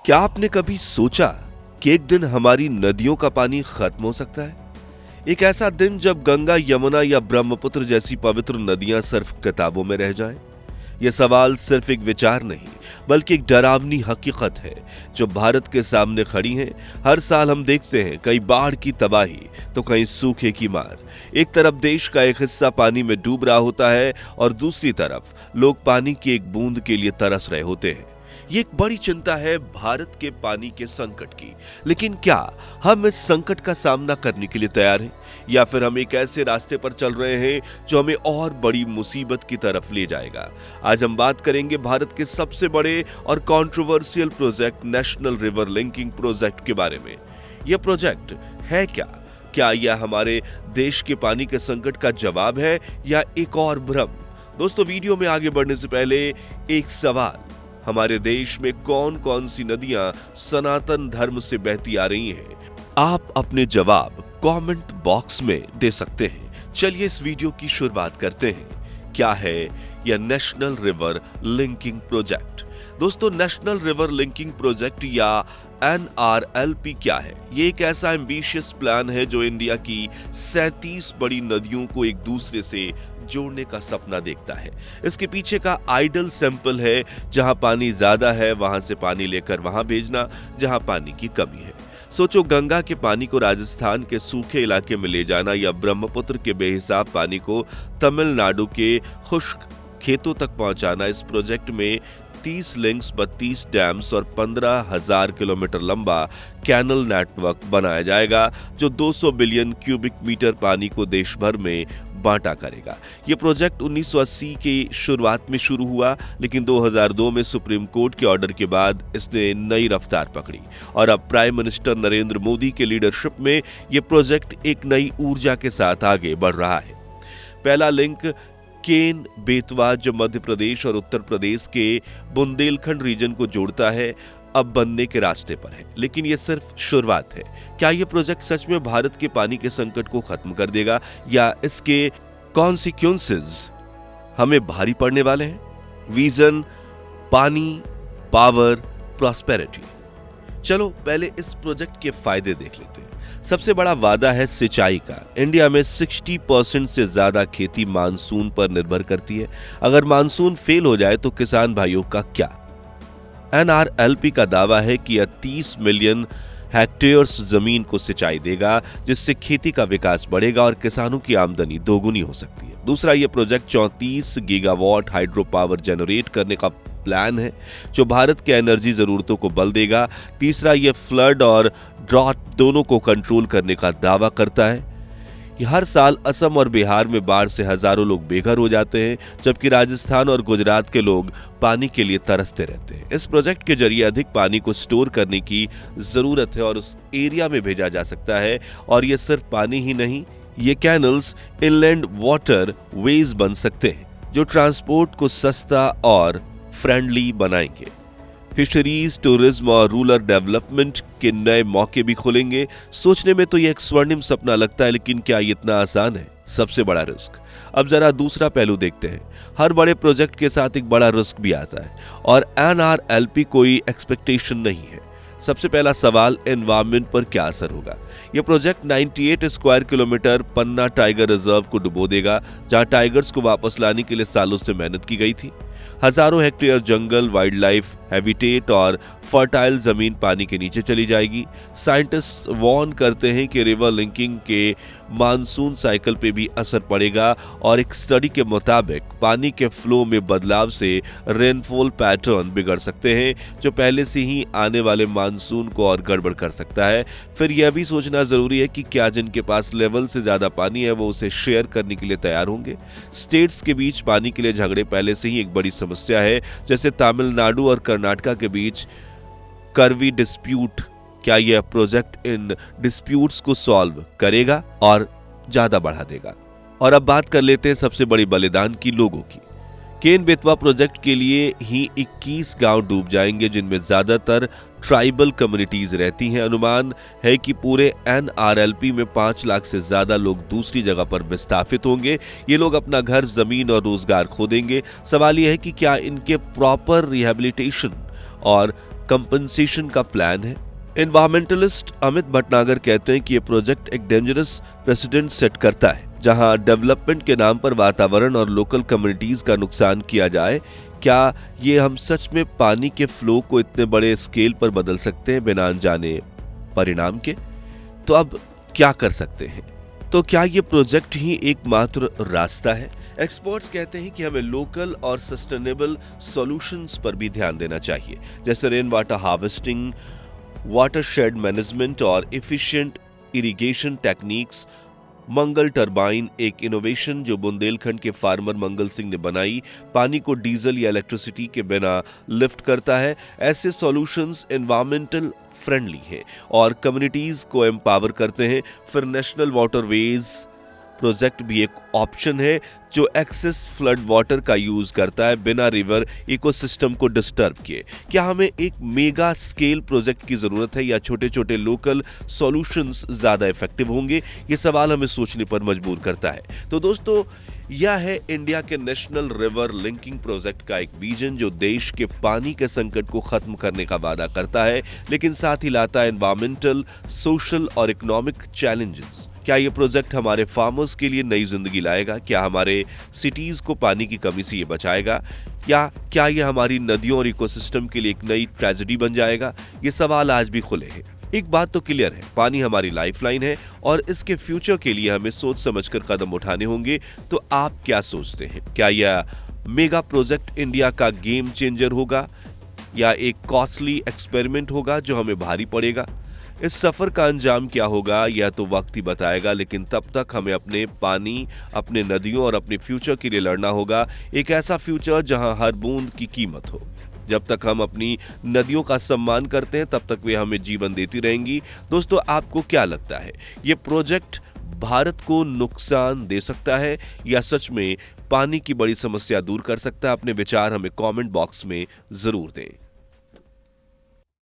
क्या आपने कभी सोचा कि एक दिन हमारी नदियों का पानी खत्म हो सकता है? एक ऐसा दिन जब गंगा, यमुना या ब्रह्मपुत्र जैसी पवित्र नदियां सिर्फ किताबों में रह जाएं? यह सवाल सिर्फ एक विचार नहीं, बल्कि एक डरावनी हकीकत है जो भारत के सामने खड़ी है। हर साल हम देखते हैं कई बाढ़ की तबाही तो कहीं सूखे की मार। एक तरफ देश का एक हिस्सा पानी में डूब रहा होता है और दूसरी तरफ लोग पानी की एक बूंद के लिए तरस रहे होते हैं। ये एक बड़ी चिंता है भारत के पानी के संकट की। लेकिन क्या हम इस संकट का सामना करने के लिए तैयार हैं, या फिर हम एक ऐसे रास्ते पर चल रहे हैं जो हमें और बड़ी मुसीबत की तरफ ले जाएगा? आज हम बात करेंगे भारत के सबसे बड़े और controversial project national river linking project के बारे में। यह प्रोजेक्ट है क्या? क्या यह हमारे देश के पानी के संकट का जवाब है या एक और भ्रम? दोस्तों, वीडियो में आगे बढ़ने से पहले एक सवाल: हमारे देश में कौन कौन सी नदियां सनातन धर्म से बहती आ रही हैं? आप अपने जवाब कमेंट बॉक्स में दे सकते हैं। चलिए इस वीडियो की शुरुआत करते हैं। क्या है यह नेशनल रिवर लिंकिंग प्रोजेक्ट? दोस्तों, नेशनल रिवर लिंकिंग प्रोजेक्ट या NRLP क्या है? ये एक ऐसा एम्बिशियस प्लान है जो इंडिया की 37 बड़ी नदियों को एक दूसरे से जोड़ने का सपना देखता है। इसके पीछे का आइडल सिंपल है: जहां पानी ज्यादा है वहां से पानी लेकर वहां भेजना जहां पानी की कमी है। सोचो, गंगा के पानी को राजस्थान के सूखे इलाके में ले जाना या ब्रह्मपुत्र के बेहिसाब पानी को तमिलनाडु के खुश्क खेतों तक पहुंचाना। इस प्रोजेक्ट में 30 लिंक्स, 32 डैम्स और 15,000 किलोमीटर लंबा कैनल नेटवर्क बनाया जाएगा जो 200 बिलियन क्यूबिक मीटर पानी को देश भर में बांटा करेगा। यह प्रोजेक्ट 1980 की शुरुआत में शुरू हुआ, लेकिन 2002 में सुप्रीम कोर्ट के ऑर्डर के बाद इसने नई रफ्तार पकड़ी और अब प्राइम मिनिस्टर नरेंद्र मोदी के लीडरशिप में यह प्रोजेक्ट एक नई ऊर्जा के साथ आगे बढ़ रहा है। पहला लिंक केन बेतवा, जो मध्य प्रदेश और उत्तर प्रदेश के बुंदेलखंड रीजन को जोड़ता है, अब बनने के रास्ते पर है, लेकिन यह सिर्फ शुरुआत है। क्या यह प्रोजेक्ट सच में भारत के पानी के संकट को खत्म कर देगा या इसके कॉन्सिक्वेंसेस हमें भारी पड़ने वाले हैं? विजन, पानी, पावर, प्रॉस्पेरिटी। चलो पहले इस प्रोजेक्ट के फायदे देख लेते हैं। सबसे बड़ा वादा है सिंचाई का। इंडिया में 60% से ज्यादा खेती मानसून पर निर्भर करती है। अगर मानसून फेल हो जाए तो किसान भाइयों का क्या? NRLP का दावा है कि यह 30 मिलियन हेक्टेयर्स जमीन को सिंचाई देगा, जिससे खेती का विकास बढ़ेगा और किसानों की आमदनी दोगुनी हो सकती है। दूसरा, यह project 34 gigawatt hydro power generate करने का प्लान है जो भारत के एनर्जी जरूरतों को बल देगा। तीसरा, यह फ्लड और ड्रॉट दोनों को कंट्रोल करने का दावा करता है। हर साल असम और बिहार में बाढ़ से हजारों लोग बेघर हो जाते हैं, जबकि राजस्थान और गुजरात के लोग पानी के लिए तरसते रहते हैं। इस प्रोजेक्ट के जरिए अधिक पानी को स्टोर करने की जरूरत है और उस एरिया में भेजा जा सकता है। और ये सिर्फ पानी ही नहीं, ये कैनल्स इनलैंड वाटर वेज बन सकते हैं जो ट्रांसपोर्ट को सस्ता और फ्रेंडली बनाएंगे। फिशरीज, टूरिज्म और रूरल डेवलपमेंट के नए मौके भी खोलेंगे। सोचने में तो यह एक स्वर्णिम सपना लगता है, लेकिन क्या ये इतना आसान है? सबसे बड़ा रिस्क। अब जरा दूसरा पहलू देखते हैं। हर बड़े प्रोजेक्ट के साथ एक बड़ा रिस्क भी आता है और NRLP कोई एक्सपेक्टेशन नहीं है। सबसे पहला सवाल, एनवायरमेंट पर क्या असर होगा? यह प्रोजेक्ट 98 स्क्वायर किलोमीटर पन्ना टाइगर रिजर्व को डुबो देगा, जहां टाइगर्स को वापस लाने के लिए सालों से मेहनत की गई थी। हजारों हेक्टेयर जंगल, वाइल्ड लाइफ हैबिटेट और फर्टाइल जमीन पानी के नीचे चली जाएगी। साइंटिस्ट वार्न करते हैं कि रिवर लिंकिंग के मानसून साइकिल पे भी असर पड़ेगा और एक स्टडी के मुताबिक पानी के फ्लो में बदलाव से रेनफॉल पैटर्न बिगड़ सकते हैं, जो पहले से ही आने वाले मानसून को और गड़बड़ कर सकता है। फिर यह भी सोचना जरूरी है कि क्या जिनके पास लेवल से ज्यादा पानी है वो उसे शेयर करने के लिए तैयार होंगे। स्टेट्स के बीच पानी के लिए झगड़े पहले से ही एक बड़ी समस्या है, जैसे तमिलनाडु और कर्नाटक के बीच करवी डिस्प्यूट। क्या यह प्रोजेक्ट इन डिस्प्यूट्स को सॉल्व करेगा और ज्यादा बढ़ा देगा? और अब बात कर लेते हैं सबसे बड़ी बलिदान की, लोगों की। केन बेतवा प्रोजेक्ट के लिए ही 21 गांव डूब जाएंगे, जिनमें ज्यादातर ट्राइबल कम्युनिटीज रहती हैं। अनुमान है कि पूरे NRLP में 5 लाख से ज्यादा लोग दूसरी जगह पर विस्थापित होंगे। ये लोग अपना घर, जमीन और रोजगार खो देंगे। सवाल यह है कि क्या इनके प्रॉपर रिहेबिलिटेशन और कंपनसेशन का प्लान है। एनवायरमेंटलिस्ट अमित भटनागर कहते हैं कि ये प्रोजेक्ट एक डेंजरस प्रेसिडेंट सेट करता है, जहां डेवलपमेंट के नाम पर वातावरण और लोकल कम्युनिटीज का नुकसान किया जाए। क्या ये हम सच में पानी के फ्लो को इतने बड़े स्केल पर बदल सकते हैं बिना अनजाने परिणाम के? तो अब क्या कर सकते हैं? तो क्या ये प्रोजेक्ट ही एकमात्र रास्ता है? एक्सपर्ट्स कहते हैं कि हमें लोकल और सस्टेनेबल सॉल्यूशंस पर भी ध्यान देना चाहिए, जैसे rain water harvesting, watershed management और एफिशिएंट इरिगेशन टेक्निक्स। मंगल टरबाइन एक इनोवेशन जो बुंदेलखंड के फार्मर मंगल सिंह ने बनाई, पानी को डीजल या इलेक्ट्रिसिटी के बिना लिफ्ट करता है। ऐसे सॉल्यूशंस एनवायरमेंटल फ्रेंडली हैं और कम्युनिटीज को एम्पावर करते हैं। फिर नेशनल वाटरवेज प्रोजेक्ट भी एक ऑप्शन है जो एक्सेस फ्लड वाटर का यूज करता है बिना रिवर इकोसिस्टम को डिस्टर्ब किए। क्या हमें एक मेगा स्केल प्रोजेक्ट की जरूरत है या छोटे छोटे लोकल सॉल्यूशंस ज्यादा इफेक्टिव होंगे? ये सवाल हमें सोचने पर मजबूर करता है। तो दोस्तों, यह है इंडिया के नेशनल रिवर लिंकिंग प्रोजेक्ट का एक विजन जो देश के पानी के संकट को खत्म करने का वादा करता है, लेकिन साथ ही लाता है एनवायरमेंटल, सोशल और इकोनॉमिक चैलेंजेस। क्या ये प्रोजेक्ट हमारे फार्मर्स के लिए नई जिंदगी लाएगा? क्या हमारे सिटीज को पानी की कमी से ये बचाएगा? या क्या ये हमारी नदियों और इकोसिस्टम के लिए एक नई ट्रेजेडी बन जाएगा? ये सवाल आज भी खुले हैं। एक बात तो क्लियर है, पानी हमारी लाइफलाइन है और इसके फ्यूचर के लिए हमें सोच समझकर कदम उठाने होंगे। तो आप क्या सोचते हैं? क्या यह मेगा प्रोजेक्ट इंडिया का गेम चेंजर होगा या एक कॉस्टली एक्सपेरिमेंट होगा जो हमें भारी पड़ेगा? इस सफर का अंजाम क्या होगा यह तो वक्त ही बताएगा, लेकिन तब तक हमें अपने पानी, अपने नदियों और अपने फ्यूचर के लिए लड़ना होगा। एक ऐसा फ्यूचर जहां हर बूंद की कीमत हो। जब तक हम अपनी नदियों का सम्मान करते हैं तब तक वे हमें जीवन देती रहेंगी। दोस्तों, आपको क्या लगता है, ये प्रोजेक्ट भारत को नुकसान दे सकता है या सच में पानी की बड़ी समस्या दूर कर सकता है? अपने विचार हमें कमेंट बॉक्स में जरूर दें।